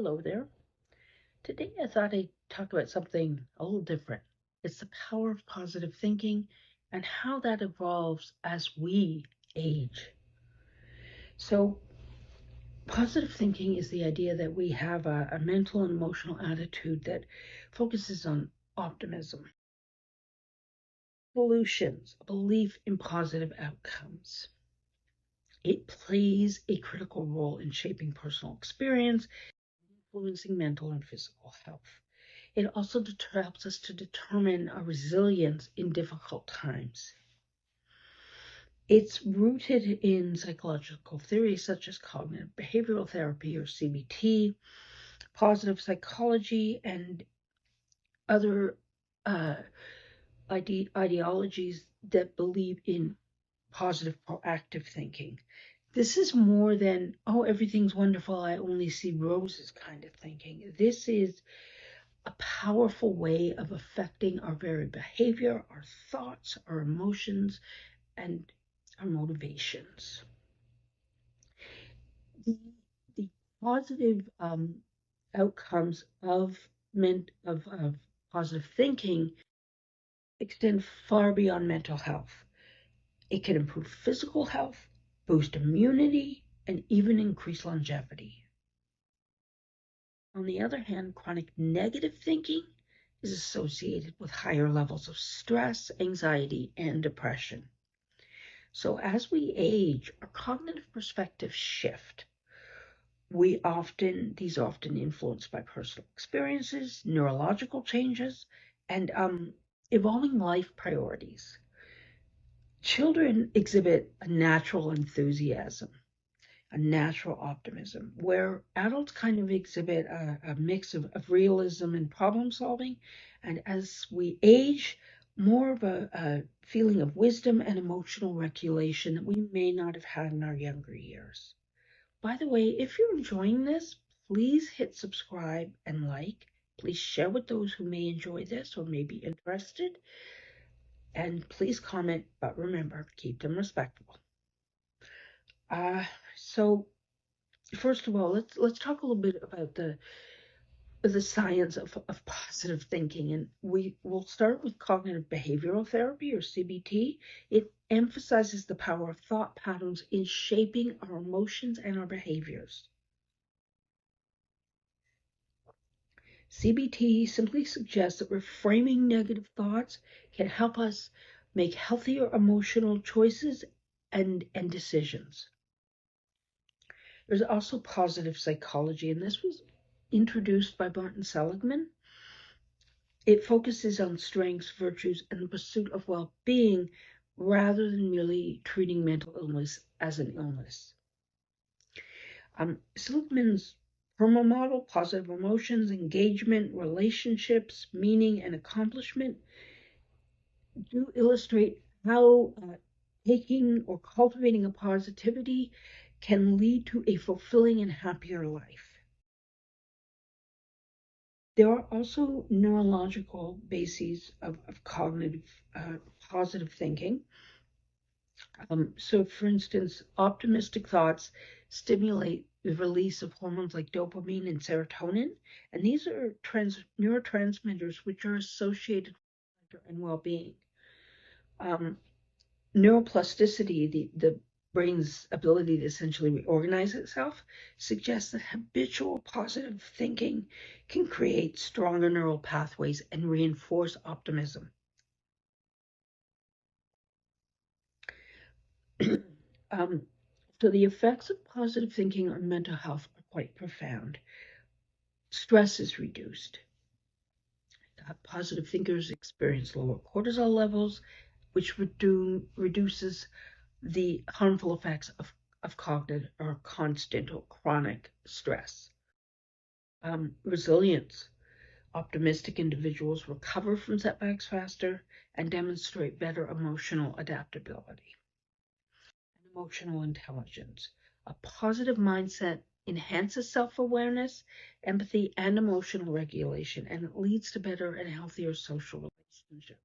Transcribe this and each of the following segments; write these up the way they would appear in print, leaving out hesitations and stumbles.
Hello there. Today I thought I'd talk about something a little different. It's the power of positive thinking and how that evolves as we age. So, positive thinking is the idea that we have a mental and emotional attitude that focuses on optimism, solutions, a belief in positive outcomes. It plays a critical role in shaping personal experience, influencing mental and physical health. It also helps us to determine our resilience in difficult times. It's rooted in psychological theories such as cognitive behavioral therapy or CBT, positive psychology, and other uh, ideologies that believe in positive proactive thinking. This is more than, oh, everything's wonderful, I only see roses kind of thinking. This is a powerful way of affecting our very behavior, our thoughts, our emotions, and our motivations. The positive outcomes of positive thinking extend far beyond mental health. It can improve physical health, boost immunity, and even increase longevity. On the other hand, chronic negative thinking is associated with higher levels of stress, anxiety, and depression. So as we age, our cognitive perspectives shift. These are often influenced by personal experiences, neurological changes, and evolving life priorities. Children exhibit a natural enthusiasm, a natural optimism, where adults kind of exhibit a mix of realism and problem solving. And as we age, more of a feeling of wisdom and emotional regulation that we may not have had in our younger years. By the way, if you're enjoying this, please hit subscribe and like. Please share with those who may enjoy this or may be interested. And please comment, but remember, keep them respectful. Uh, so first of all, let's talk a little bit about the science of positive thinking, and we will start with cognitive behavioral therapy or CBT. It emphasizes the power of thought patterns in shaping our emotions and our behaviors. CBT simply suggests that reframing negative thoughts can help us make healthier emotional choices and decisions. There's also positive psychology, and this was introduced by Martin Seligman. It focuses on strengths, virtues, and the pursuit of well-being rather than merely treating mental illness as an illness. Seligman's PERMA model, positive emotions, engagement, relationships, meaning, and accomplishment, do illustrate how taking or cultivating a positivity can lead to a fulfilling and happier life. There are also neurological bases of cognitive positive thinking. So, for instance, optimistic thoughts stimulate the release of hormones like dopamine and serotonin, and these are neurotransmitters which are associated with pleasure and well-being. Neuroplasticity, the brain's ability to essentially reorganize itself, suggests that habitual positive thinking can create stronger neural pathways and reinforce optimism. So the effects of positive thinking on mental health are quite profound. Stress is reduced. Positive thinkers experience lower cortisol levels, which reduces the harmful effects of cognitive or constant or chronic stress. Resilience. Optimistic individuals recover from setbacks faster and demonstrate better emotional adaptability and emotional intelligence. A positive mindset enhances self-awareness, empathy, and emotional regulation, and it leads to better and healthier social relationships.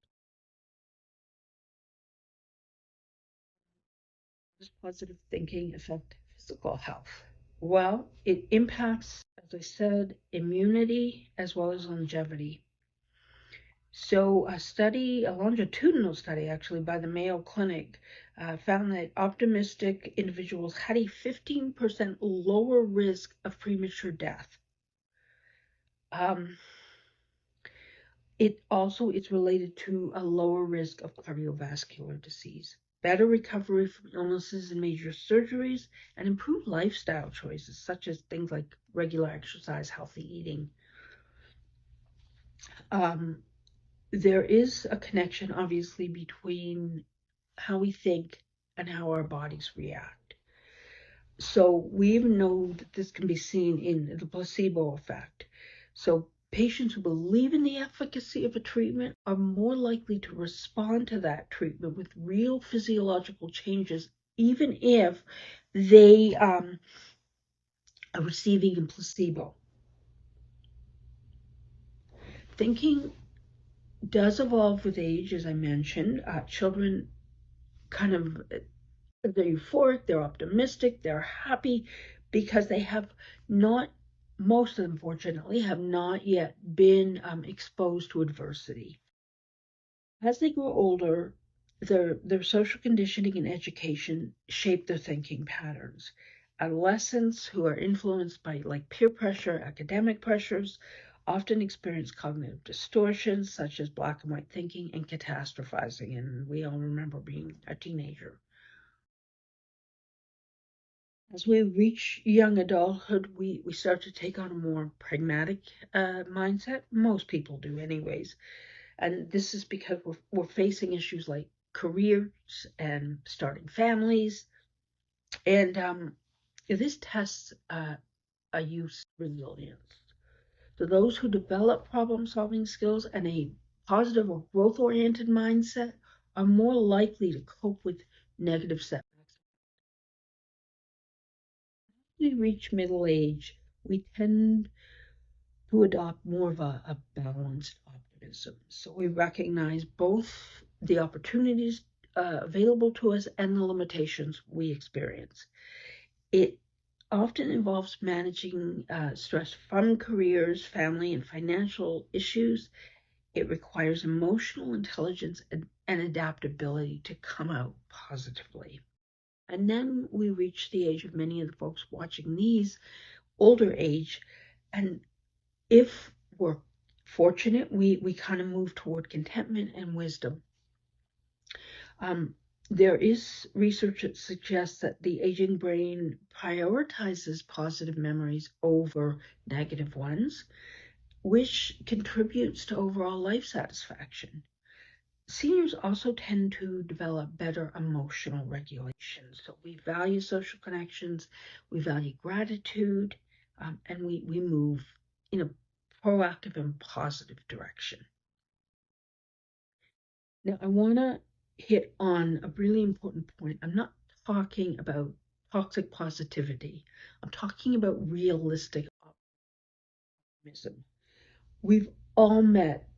Does positive thinking affect physical health? Well, it impacts, as I said, immunity as well as longevity. So a longitudinal study actually by the Mayo Clinic found that optimistic individuals had a 15% lower risk of premature death. Um, it also is related to a lower risk of cardiovascular disease, better recovery from illnesses and major surgeries, and improved lifestyle choices such as things like regular exercise, healthy eating. Um, there is a connection, obviously, between how we think and how our bodies react. So we even know that this can be seen in the placebo effect. So patients who believe in the efficacy of a treatment are more likely to respond to that treatment with real physiological changes, even if they are receiving a placebo. Thinking does evolve with age, as I mentioned. Children kind of, they're euphoric, they're optimistic, they're happy because they have not, most of them fortunately, have not yet been exposed to adversity. As they grow older, their social conditioning and education shape their thinking patterns. Adolescents who are influenced by like peer pressure, academic pressures, often experience cognitive distortions such as black and white thinking and catastrophizing. And we all remember being a teenager. As we reach young adulthood, we start to take on a more pragmatic mindset. Most people do, anyways. And this is because we're facing issues like careers and starting families. And this tests a youth's resilience. So those who develop problem solving skills and a positive or growth oriented mindset are more likely to cope with negative setbacks. As we reach middle age, we tend to adopt more of a balanced optimism. So we recognize both the opportunities available to us and the limitations we experience. It often involves managing stress from careers, family, and financial issues. It requires emotional intelligence and adaptability to come out positively. And then we reach the age of many of the folks watching these older age, and if we're fortunate, we kind of move toward contentment and wisdom. There is research that suggests that the aging brain prioritizes positive memories over negative ones, which contributes to overall life satisfaction. Seniors also tend to develop better emotional regulation. So we value social connections, we value gratitude, and we move in a proactive and positive direction. Now, I want to hit on a really important point. I'm not talking about toxic positivity. I'm talking about realistic optimism. We've all met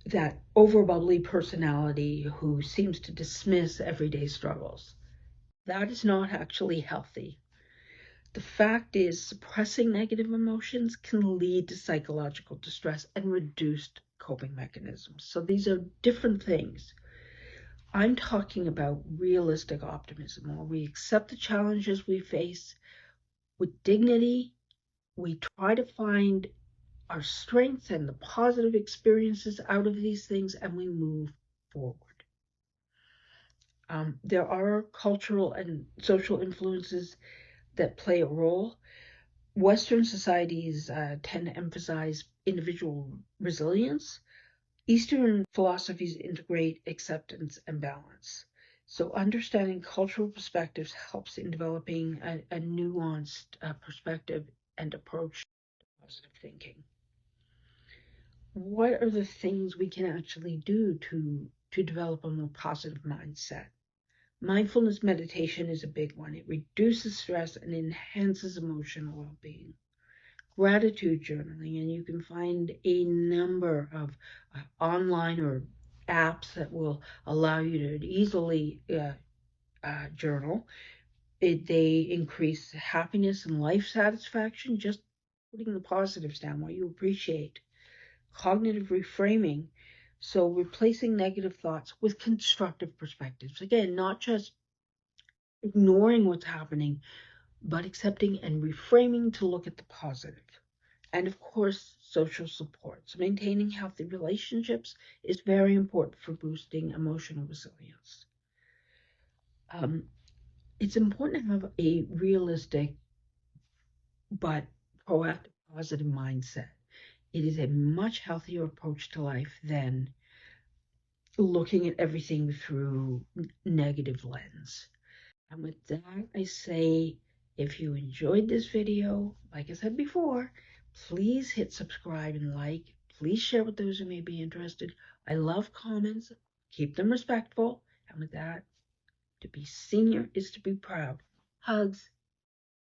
that overbubbly personality who seems to dismiss everyday struggles. That is not actually healthy. The fact is, suppressing negative emotions can lead to psychological distress and reduced coping mechanisms. So these are different things. I'm talking about realistic optimism, where we accept the challenges we face with dignity. We try to find our strengths and the positive experiences out of these things, and we move forward. There are cultural and social influences that play a role. Western societies tend to emphasize individual resilience. Eastern philosophies integrate acceptance and balance. So understanding cultural perspectives helps in developing a nuanced perspective and approach to positive thinking. What are the things we can actually do to develop a more positive mindset? Mindfulness meditation is a big one. It reduces stress and enhances emotional well-being. Gratitude journaling, and you can find a number of online or apps that will allow you to easily journal. They increase happiness and life satisfaction, just putting the positives down, what you appreciate. Cognitive reframing, so replacing negative thoughts with constructive perspectives. Again, not just ignoring what's happening, but accepting and reframing to look at the positive. And of course, social support. So maintaining healthy relationships is very important for boosting emotional resilience. It's important to have a realistic but proactive, positive mindset. It is a much healthier approach to life than looking at everything through negative lens. And with that, I say, if you enjoyed this video, like I said before, please hit subscribe and like. Please share with those who may be interested. I love comments. Keep them respectful. And with that, to be senior is to be proud. Hugs.